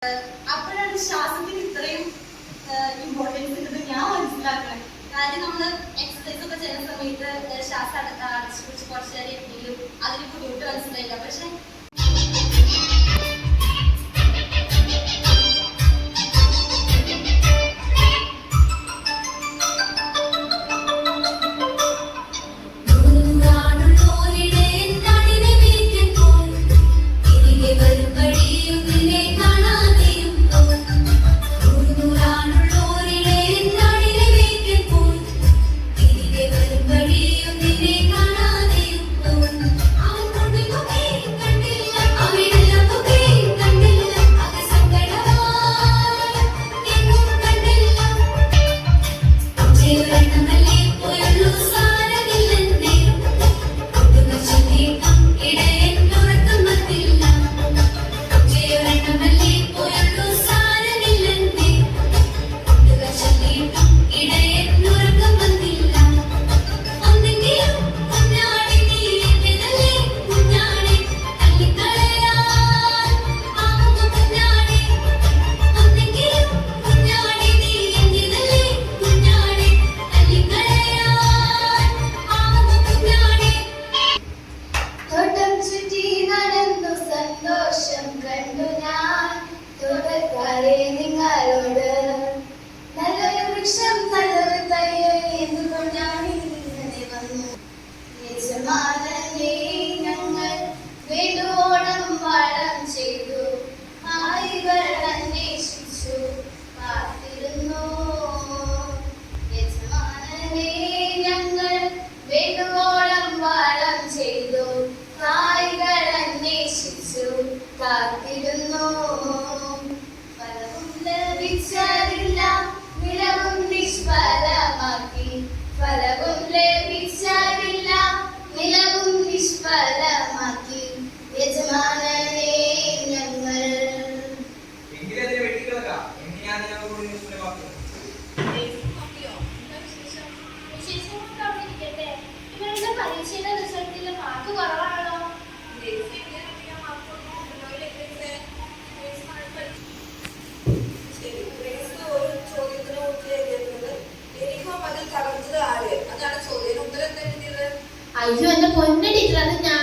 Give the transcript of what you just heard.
അപ്പോഴാണ് ശ്വാസത്തിന് ഇത്രയും ഇമ്പോർട്ടൻസ് ഉണ്ടെന്ന് ഞാൻ മനസ്സിലാക്കുന്നത്. കാര്യം നമ്മൾ എക്സസൈസ് ഒക്കെ ചെയ്യുന്ന സമയത്ത് ശ്വാസം അടച്ചു പിടിച്ച് കുറച്ച് നേരം എത്തിയും അതിന് ബുദ്ധിമുട്ട് മനസ്സിലായില്ല. പക്ഷെ കാത്തിരുന്നു ഫലവും ലഭിച്ചതില്ല നിലവും നിഷ്ഫലമാക്കി ഫലവും ലഭിച്ചതില്ല നിലവും നിഷ്ഫലമാക്കി യജമാനനെ ഞങ്ങൾ പരീക്ഷയുടെ റിസൾട്ടിലെ മാർക്ക് കുറവാണല്ലോ. അയ്യോ എന്റെ പൊന്ന ടീച്ചർ, അത് ഞാൻ